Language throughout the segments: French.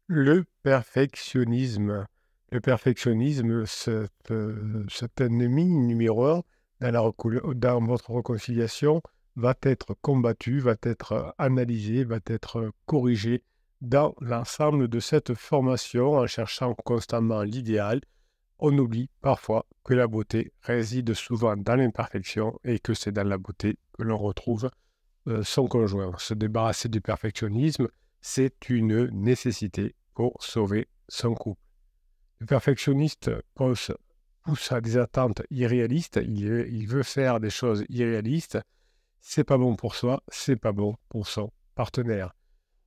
Le perfectionnisme. Le perfectionnisme, cet ennemi numéro un dans votre réconciliation va être combattu, va être analysé, va être corrigé dans l'ensemble de cette formation en cherchant constamment l'idéal. On oublie parfois que la beauté réside souvent dans l'imperfection et que c'est dans la beauté que l'on retrouve son conjoint. Se débarrasser du perfectionnisme, c'est une nécessité pour sauver son couple. Le perfectionniste pousse à des attentes irréalistes, il veut faire des choses irréalistes, c'est pas bon pour soi, c'est pas bon pour son partenaire.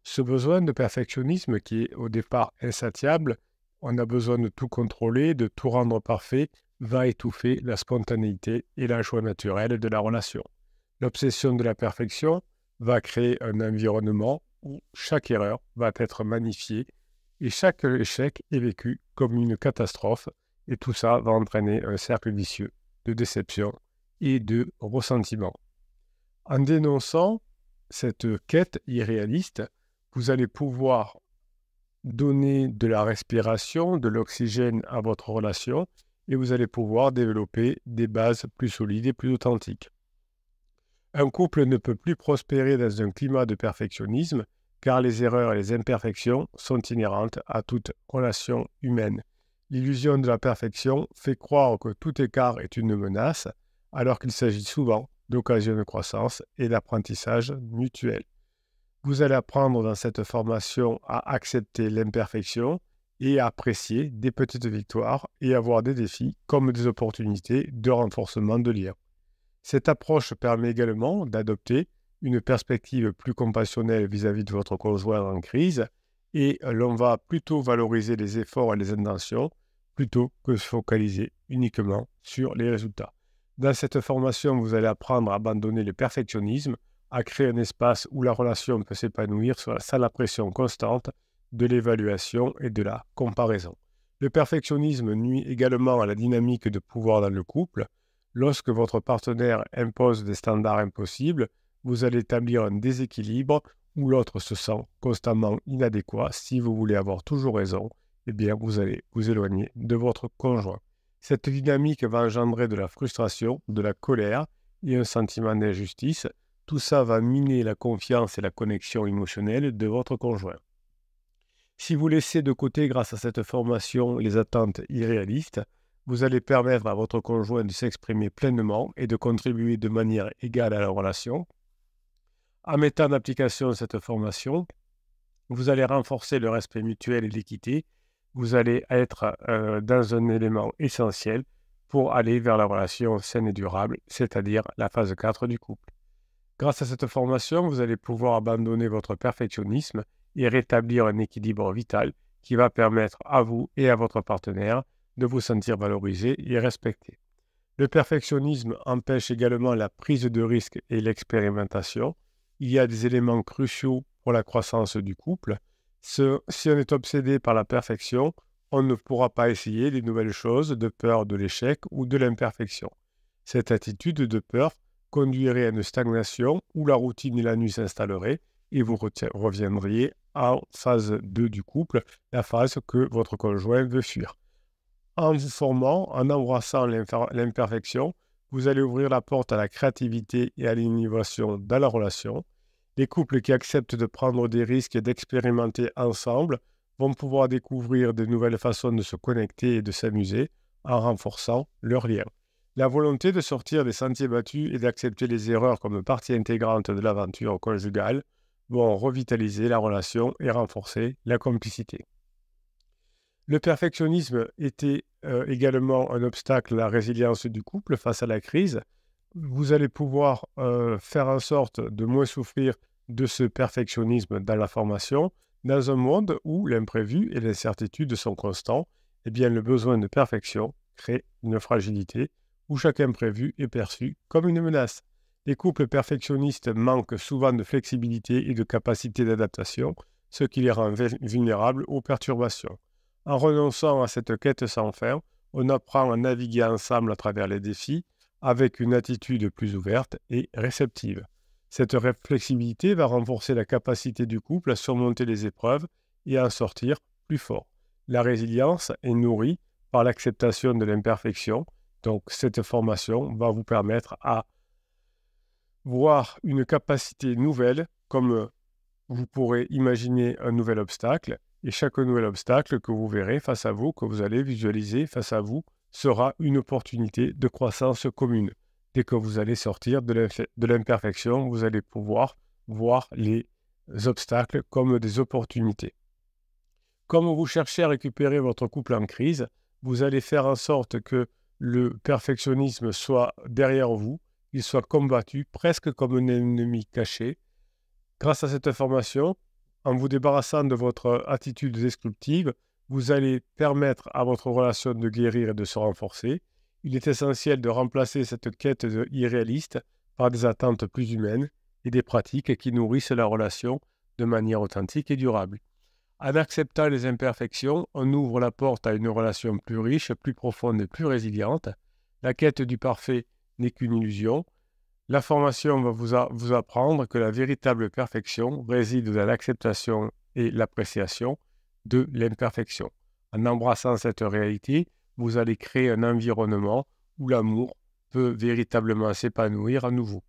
Ce besoin de perfectionnisme qui est au départ insatiable, on a besoin de tout contrôler, de tout rendre parfait, va étouffer la spontanéité et la joie naturelle de la relation. L'obsession de la perfection va créer un environnement où chaque erreur va être magnifiée et chaque échec est vécu comme une catastrophe, et tout ça va entraîner un cercle vicieux de déception et de ressentiment. En dénonçant cette quête irréaliste, vous allez pouvoir donner de la respiration, de l'oxygène à votre relation et vous allez pouvoir développer des bases plus solides et plus authentiques. Un couple ne peut plus prospérer dans un climat de perfectionnisme car les erreurs et les imperfections sont inhérentes à toute relation humaine. L'illusion de la perfection fait croire que tout écart est une menace alors qu'il s'agit souvent d'occasions de croissance et d'apprentissage mutuel. Vous allez apprendre dans cette formation à accepter l'imperfection et à apprécier des petites victoires et à voir des défis comme des opportunités de renforcement de liens. Cette approche permet également d'adopter une perspective plus compassionnelle vis-à-vis de votre conjoint en crise et l'on va plutôt valoriser les efforts et les intentions plutôt que se focaliser uniquement sur les résultats. Dans cette formation, vous allez apprendre à abandonner le perfectionnisme, à créer un espace où la relation peut s'épanouir sans la pression constante de l'évaluation et de la comparaison. Le perfectionnisme nuit également à la dynamique de pouvoir dans le couple. Lorsque votre partenaire impose des standards impossibles, vous allez établir un déséquilibre où l'autre se sent constamment inadéquat. Si vous voulez avoir toujours raison, eh bien vous allez vous éloigner de votre conjoint. Cette dynamique va engendrer de la frustration, de la colère et un sentiment d'injustice. Tout ça va miner la confiance et la connexion émotionnelle de votre conjoint. Si vous laissez de côté, grâce à cette formation, les attentes irréalistes, vous allez permettre à votre conjoint de s'exprimer pleinement et de contribuer de manière égale à la relation. En mettant en application cette formation, vous allez renforcer le respect mutuel et l'équité. Vous allez être dans un élément essentiel pour aller vers la relation saine et durable, c'est-à-dire la phase 4 du couple. Grâce à cette formation, vous allez pouvoir abandonner votre perfectionnisme et rétablir un équilibre vital qui va permettre à vous et à votre partenaire de vous sentir valorisé et respecté. Le perfectionnisme empêche également la prise de risque et l'expérimentation. Il y a des éléments cruciaux pour la croissance du couple. Si on est obsédé par la perfection, on ne pourra pas essayer des nouvelles choses de peur de l'échec ou de l'imperfection. Cette attitude de peur conduirait à une stagnation où la routine et la nuit s'installeraient et vous reviendriez en phase 2 du couple, la phase que votre conjoint veut fuir. En vous formant, en embrassant l'imperfection, vous allez ouvrir la porte à la créativité et à l'innovation dans la relation. Les couples qui acceptent de prendre des risques et d'expérimenter ensemble vont pouvoir découvrir de nouvelles façons de se connecter et de s'amuser en renforçant leurs liens. La volonté de sortir des sentiers battus et d'accepter les erreurs comme partie intégrante de l'aventure conjugale vont revitaliser la relation et renforcer la complicité. Le perfectionnisme était également un obstacle à la résilience du couple face à la crise. Vous allez pouvoir faire en sorte de moins souffrir de ce perfectionnisme dans la formation. Dans un monde où l'imprévu et l'incertitude sont constants, eh bien, le besoin de perfection crée une fragilité où chaque imprévu est perçu comme une menace. Les couples perfectionnistes manquent souvent de flexibilité et de capacité d'adaptation, ce qui les rend vulnérables aux perturbations. En renonçant à cette quête sans fin, on apprend à naviguer ensemble à travers les défis avec une attitude plus ouverte et réceptive. Cette flexibilité va renforcer la capacité du couple à surmonter les épreuves et en sortir plus fort. La résilience est nourrie par l'acceptation de l'imperfection. Donc, cette formation va vous permettre à voir une capacité nouvelle, comme vous pourrez imaginer un nouvel obstacle, et chaque nouvel obstacle que vous verrez face à vous, que vous allez visualiser face à vous, sera une opportunité de croissance commune. Dès que vous allez sortir de l'imperfection, vous allez pouvoir voir les obstacles comme des opportunités. Comme vous cherchez à récupérer votre couple en crise, vous allez faire en sorte que le perfectionnisme soit derrière vous, il soit combattu presque comme un ennemi caché. Grâce à cette information, en vous débarrassant de votre attitude destructive, vous allez permettre à votre relation de guérir et de se renforcer. Il est essentiel de remplacer cette quête irréaliste par des attentes plus humaines et des pratiques qui nourrissent la relation de manière authentique et durable. En acceptant les imperfections, on ouvre la porte à une relation plus riche, plus profonde et plus résiliente. La quête du parfait n'est qu'une illusion. La formation va vous apprendre que la véritable perfection réside dans l'acceptation et l'appréciation de l'imperfection. En embrassant cette réalité, vous allez créer un environnement où l'amour peut véritablement s'épanouir à nouveau.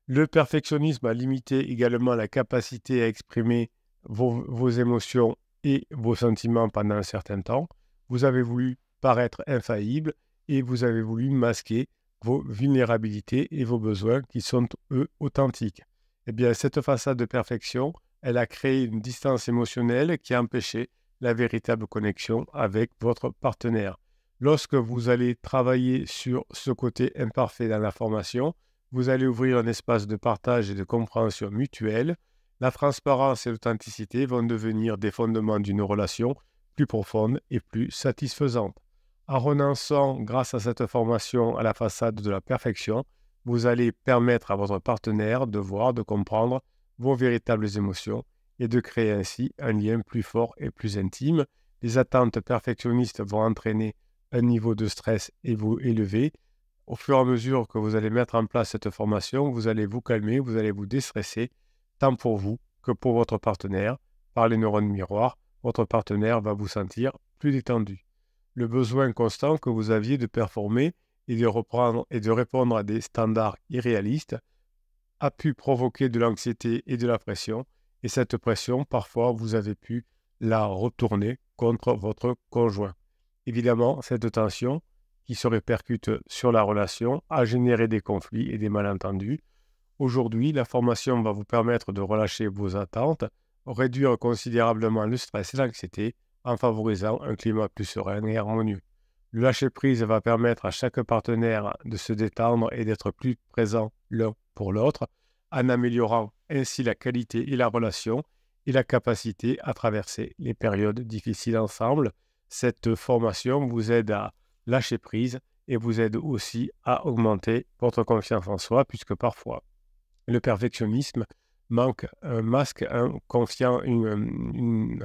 Le perfectionnisme a limité également la capacité à exprimer vos émotions et vos sentiments pendant un certain temps. Vous avez voulu paraître infaillible et vous avez voulu masquer vos vulnérabilités et vos besoins qui sont, eux, authentiques. Eh bien, cette façade de perfection, elle a créé une distance émotionnelle qui a empêché la véritable connexion avec votre partenaire. Lorsque vous allez travailler sur ce côté imparfait dans la formation, vous allez ouvrir un espace de partage et de compréhension mutuelle. La transparence et l'authenticité vont devenir des fondements d'une relation plus profonde et plus satisfaisante. En renonçant, grâce à cette formation, à la façade de la perfection, vous allez permettre à votre partenaire de voir, de comprendre vos véritables émotions et de créer ainsi un lien plus fort et plus intime. Les attentes perfectionnistes vont entraîner un niveau de stress élevé. Au fur et à mesure que vous allez mettre en place cette formation, vous allez vous calmer, vous allez vous déstresser, tant pour vous que pour votre partenaire. Par les neurones miroirs, votre partenaire va vous sentir plus détendu. Le besoin constant que vous aviez de performer et de répondre à des standards irréalistes a pu provoquer de l'anxiété et de la pression. Et cette pression, parfois, vous avez pu la retourner contre votre conjoint. Évidemment, cette tension qui se répercute sur la relation a généré des conflits et des malentendus. Aujourd'hui, la formation va vous permettre de relâcher vos attentes, réduire considérablement le stress et l'anxiété en favorisant un climat plus serein et harmonieux. Le lâcher-prise va permettre à chaque partenaire de se détendre et d'être plus présent l'un pour l'autre, en améliorant ainsi la qualité et la relation et la capacité à traverser les périodes difficiles ensemble. Cette formation vous aide à lâcher prise et vous aide aussi à augmenter votre confiance en soi, puisque parfois le perfectionnisme masque un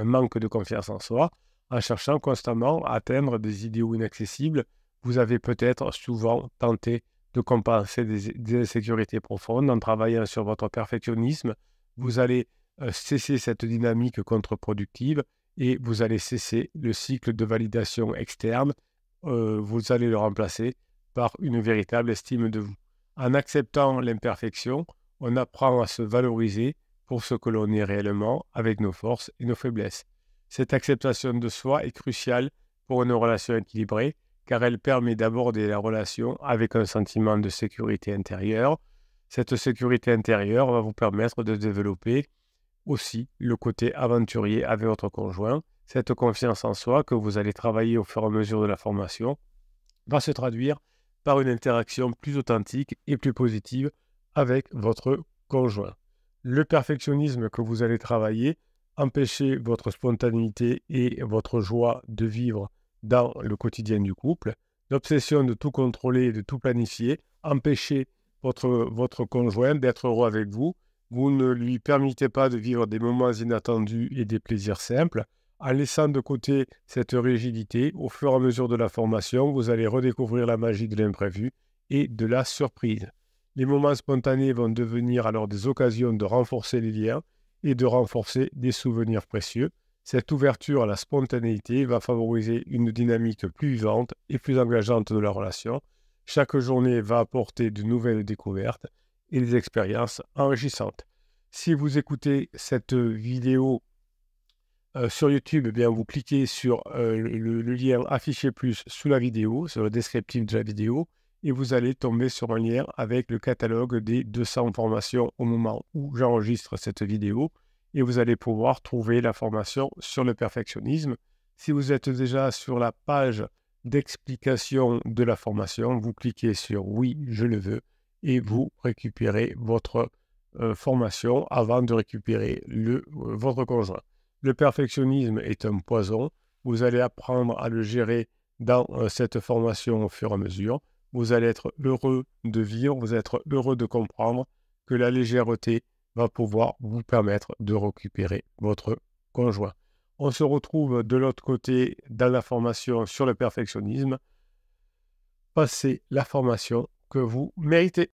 manque de confiance en soi. En cherchant constamment à atteindre des idéaux inaccessibles, vous avez peut-être souvent tenté de compenser des insécurités profondes. En travaillant sur votre perfectionnisme, vous allez cesser cette dynamique contre-productive et vous allez cesser le cycle de validation externe. Vous allez le remplacer par une véritable estime de vous. En acceptant l'imperfection, on apprend à se valoriser pour ce que l'on est réellement avec nos forces et nos faiblesses. Cette acceptation de soi est cruciale pour une relation équilibrée car elle permet d'aborder la relation avec un sentiment de sécurité intérieure. Cette sécurité intérieure va vous permettre de développer aussi le côté aventurier avec votre conjoint. Cette confiance en soi que vous allez travailler au fur et à mesure de la formation va se traduire par une interaction plus authentique et plus positive avec votre conjoint. Le perfectionnisme que vous allez travailler empêcher votre spontanéité et votre joie de vivre dans le quotidien du couple. L'obsession de tout contrôler et de tout planifier empêcher votre conjoint d'être heureux avec vous. Vous ne lui permettez pas de vivre des moments inattendus et des plaisirs simples. En laissant de côté cette rigidité, au fur et à mesure de la formation, vous allez redécouvrir la magie de l'imprévu et de la surprise. Les moments spontanés vont devenir alors des occasions de renforcer les liens et de renforcer des souvenirs précieux. Cette ouverture à la spontanéité va favoriser une dynamique plus vivante et plus engageante de la relation. Chaque journée va apporter de nouvelles découvertes et des expériences enrichissantes. Si vous écoutez cette vidéo sur YouTube, eh bien, vous cliquez sur le lien affiché plus sous la vidéo, sur le descriptif de la vidéo, et vous allez tomber sur un lien avec le catalogue des 200 formations au moment où j'enregistre cette vidéo, et vous allez pouvoir trouver la formation sur le perfectionnisme. Si vous êtes déjà sur la page d'explication de la formation, vous cliquez sur « Oui, je le veux » et vous récupérez votre formation avant de récupérer votre conjoint. Le perfectionnisme est un poison. Vous allez apprendre à le gérer dans cette formation au fur et à mesure. Vous allez être heureux de vivre, vous allez être heureux de comprendre que la légèreté va pouvoir vous permettre de récupérer votre conjoint. On se retrouve de l'autre côté dans la formation sur le perfectionnisme. Passez la formation que vous méritez.